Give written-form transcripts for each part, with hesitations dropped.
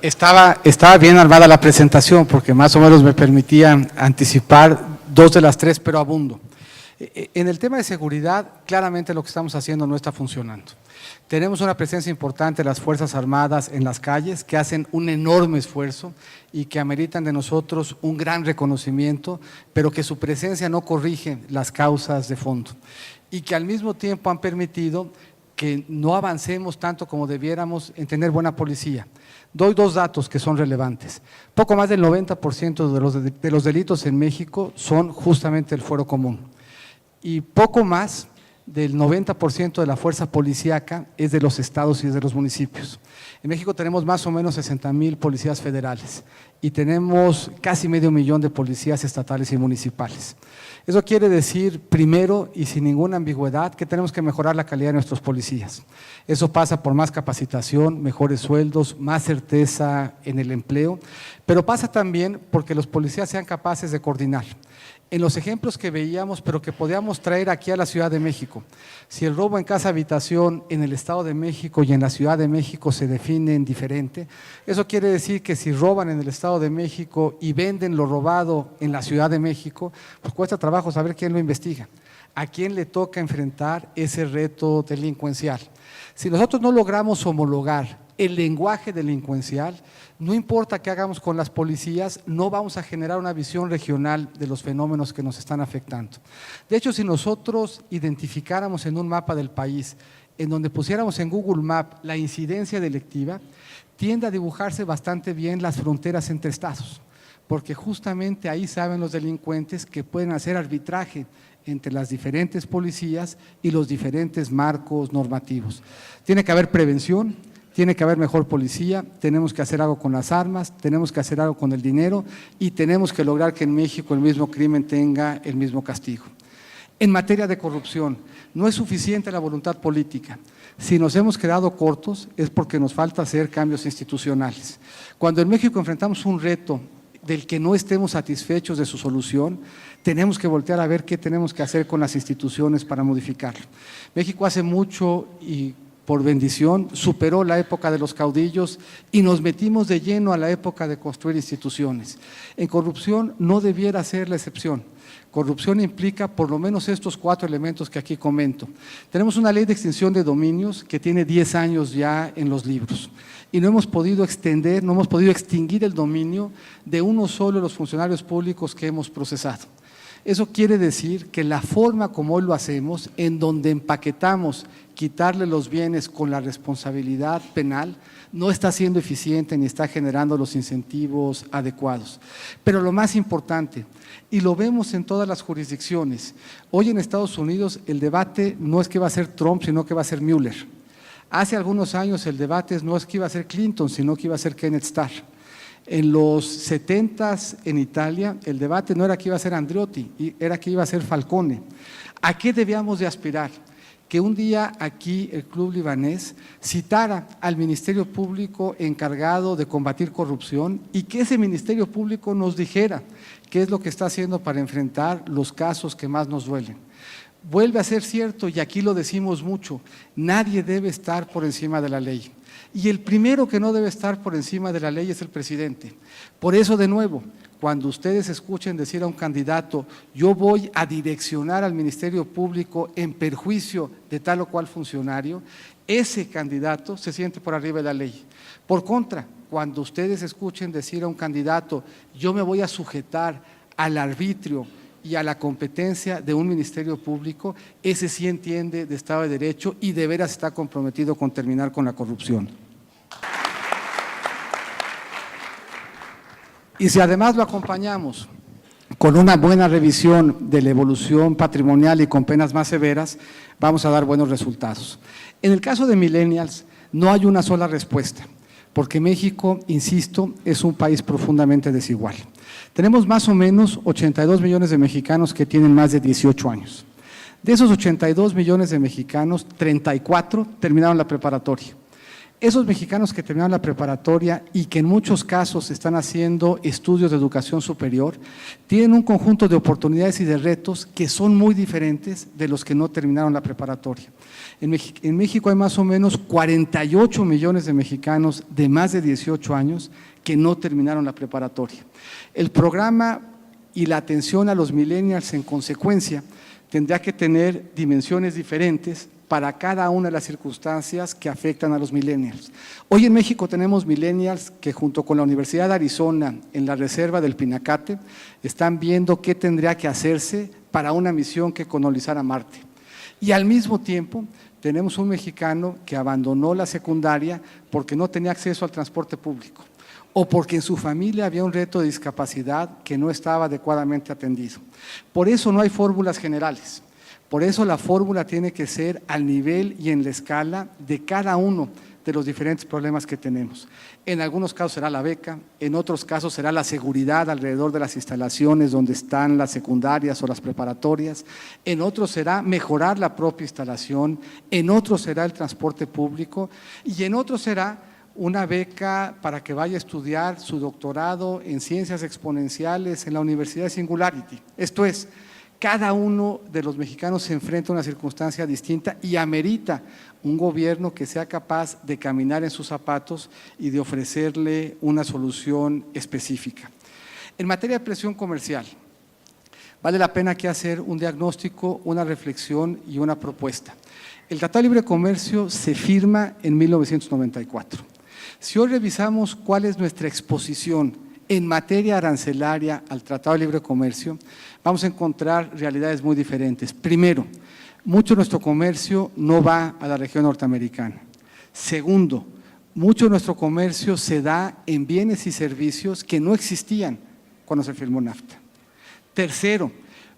Estaba bien armada la presentación porque más o menos me permitía anticipar dos de las tres, pero abundo. En el tema de seguridad, claramente lo que estamos haciendo no está funcionando. Tenemos una presencia importante de las Fuerzas Armadas en las calles que hacen un enorme esfuerzo y que ameritan de nosotros un gran reconocimiento, pero que su presencia no corrige las causas de fondo y que al mismo tiempo han permitido que no avancemos tanto como debiéramos en tener buena policía. Doy dos datos que son relevantes. Poco más del 90% de los delitos en México son justamente el fuero común y poco más del 90% de la fuerza policíaca es de los estados y es de los municipios. En México tenemos más o menos 60,000 policías federales y tenemos casi 500,000 de policías estatales y municipales. Eso quiere decir, primero y sin ninguna ambigüedad, que tenemos que mejorar la calidad de nuestros policías. Eso pasa por más capacitación, mejores sueldos, más certeza en el empleo, pero pasa también porque los policías sean capaces de coordinar. En los ejemplos que veíamos, pero que podíamos traer aquí a la Ciudad de México, si el robo en casa habitación en el Estado de México y en la Ciudad de México se definen diferente, eso quiere decir que si roban en el Estado de México y venden lo robado en la Ciudad de México, pues cuesta trabajo saber quién lo investiga, a quién le toca enfrentar ese reto delincuencial. Si nosotros no logramos homologar el lenguaje delincuencial, no importa qué hagamos con las policías, no vamos a generar una visión regional de los fenómenos que nos están afectando. De hecho, si nosotros identificáramos en un mapa del país, en donde pusiéramos en Google Maps la incidencia delictiva, tiende a dibujarse bastante bien las fronteras entre estados, porque justamente ahí saben los delincuentes que pueden hacer arbitraje entre las diferentes policías y los diferentes marcos normativos. Tiene que haber prevención, tiene que haber mejor policía, tenemos que hacer algo con las armas, tenemos que hacer algo con el dinero y tenemos que lograr que en México el mismo crimen tenga el mismo castigo. En materia de corrupción, no es suficiente la voluntad política. Si nos hemos quedado cortos es porque nos falta hacer cambios institucionales. Cuando en México enfrentamos un reto del que no estemos satisfechos de su solución, tenemos que voltear a ver qué tenemos que hacer con las instituciones para modificarlo. México hace mucho y por bendición, superó la época de los caudillos y nos metimos de lleno a la época de construir instituciones. En corrupción no debiera ser la excepción. Corrupción implica por lo menos estos 4 elementos que aquí comento. Tenemos una ley de extinción de dominios que tiene 10 años ya en los libros y no hemos podido extender, no hemos podido extinguir el dominio de uno solo de los funcionarios públicos que hemos procesado. Eso quiere decir que la forma como hoy lo hacemos, en donde empaquetamos quitarle los bienes con la responsabilidad penal, no está siendo eficiente ni está generando los incentivos adecuados. Pero lo más importante, y lo vemos en todas las jurisdicciones, hoy en Estados Unidos el debate no es que va a ser Trump, sino que va a ser Mueller. Hace algunos años el debate no es que iba a ser Clinton, sino que iba a ser Kenneth Starr. En los 70s en Italia, el debate no era que iba a ser Andreotti, era que iba a ser Falcone. ¿A qué debíamos de aspirar? Que un día aquí el Club Libanés citara al Ministerio Público encargado de combatir corrupción y que ese Ministerio Público nos dijera qué es lo que está haciendo para enfrentar los casos que más nos duelen. Vuelve a ser cierto, y aquí lo decimos mucho, nadie debe estar por encima de la ley. Y el primero que no debe estar por encima de la ley es el presidente. Por eso, de nuevo, cuando ustedes escuchen decir a un candidato, yo voy a direccionar al Ministerio Público en perjuicio de tal o cual funcionario, ese candidato se siente por arriba de la ley. Por contra, cuando ustedes escuchen decir a un candidato, yo me voy a sujetar al arbitrio y a la competencia de un Ministerio Público, ese sí entiende de Estado de Derecho y de veras está comprometido con terminar con la corrupción. Y si además lo acompañamos con una buena revisión de la evolución patrimonial y con penas más severas, vamos a dar buenos resultados. En el caso de millennials, no hay una sola respuesta, porque México, insisto, es un país profundamente desigual. Tenemos más o menos 82 millones de mexicanos que tienen más de 18 años. De esos 82 millones de mexicanos, 34 terminaron la preparatoria. Esos mexicanos que terminaron la preparatoria y que en muchos casos están haciendo estudios de educación superior, tienen un conjunto de oportunidades y de retos que son muy diferentes de los que no terminaron la preparatoria. En México hay más o menos 48 millones de mexicanos de más de 18 años que no terminaron la preparatoria. El programa y la atención a los millennials en consecuencia tendrá que tener dimensiones diferentes para cada una de las circunstancias que afectan a los millennials. Hoy en México tenemos millennials que junto con la Universidad de Arizona en la reserva del Pinacate están viendo qué tendría que hacerse para una misión que colonizara Marte. Y al mismo tiempo tenemos un mexicano que abandonó la secundaria porque no tenía acceso al transporte público o porque en su familia había un reto de discapacidad que no estaba adecuadamente atendido. Por eso no hay fórmulas generales. Por eso la fórmula tiene que ser al nivel y en la escala de cada uno de los diferentes problemas que tenemos. En algunos casos será la beca, en otros casos será la seguridad alrededor de las instalaciones donde están las secundarias o las preparatorias, en otros será mejorar la propia instalación, en otros será el transporte público y en otros será una beca para que vaya a estudiar su doctorado en ciencias exponenciales en la Universidad de Singularity. Esto es, cada uno de los mexicanos se enfrenta a una circunstancia distinta y amerita un gobierno que sea capaz de caminar en sus zapatos y de ofrecerle una solución específica. En materia de presión comercial, vale la pena aquí hacer un diagnóstico, una reflexión y una propuesta. El Tratado de Libre Comercio se firma en 1994. Si hoy revisamos cuál es nuestra exposición en materia arancelaria al Tratado de Libre Comercio, vamos a encontrar realidades muy diferentes. Primero, mucho de nuestro comercio no va a la región norteamericana. Segundo, mucho de nuestro comercio se da en bienes y servicios que no existían cuando se firmó NAFTA. Tercero,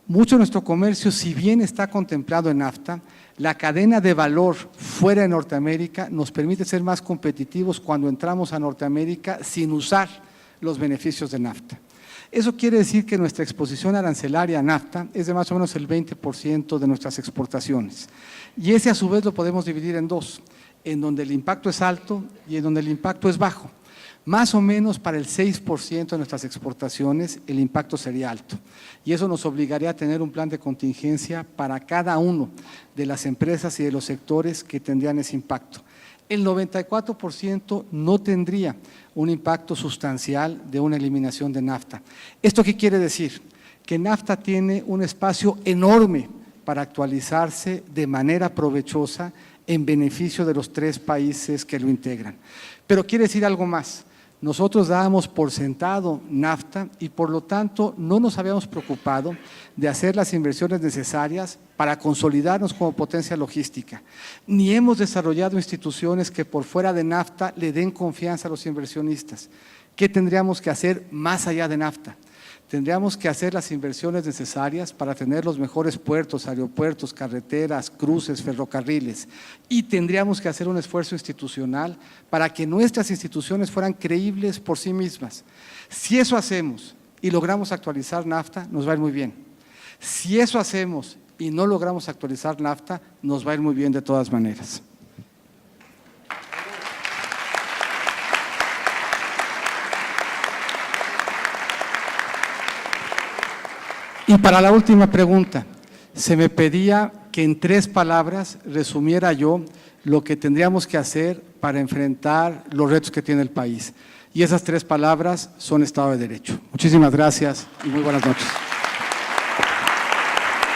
mucho de nuestro comercio, si bien está contemplado en NAFTA, la cadena de valor fuera de Norteamérica nos permite ser más competitivos cuando entramos a Norteamérica sin usar los beneficios de NAFTA. Eso quiere decir que nuestra exposición arancelaria a NAFTA es de más o menos el 20% de nuestras exportaciones. Y ese a su vez lo podemos dividir en dos, en donde el impacto es alto y en donde el impacto es bajo. Más o menos para el 6% de nuestras exportaciones el impacto sería alto. Y eso nos obligaría a tener un plan de contingencia para cada uno de las empresas y de los sectores que tendrían ese impacto. El 94% no tendría un impacto sustancial de una eliminación de NAFTA. ¿Esto qué quiere decir? Que NAFTA tiene un espacio enorme para actualizarse de manera provechosa en beneficio de los 3 países que lo integran. Pero quiere decir algo más. Nosotros dábamos por sentado NAFTA y por lo tanto no nos habíamos preocupado de hacer las inversiones necesarias para consolidarnos como potencia logística. Ni hemos desarrollado instituciones que por fuera de NAFTA le den confianza a los inversionistas. ¿Qué tendríamos que hacer más allá de NAFTA? Tendríamos que hacer las inversiones necesarias para tener los mejores puertos, aeropuertos, carreteras, cruces, ferrocarriles y tendríamos que hacer un esfuerzo institucional para que nuestras instituciones fueran creíbles por sí mismas. Si eso hacemos y logramos actualizar NAFTA, nos va a ir muy bien. Si eso hacemos y no logramos actualizar NAFTA, nos va a ir muy bien de todas maneras. Y para la última pregunta, se me pedía que en 3 palabras resumiera yo lo que tendríamos que hacer para enfrentar los retos que tiene el país. Y esas 3 palabras son Estado de Derecho. Muchísimas gracias y muy buenas noches.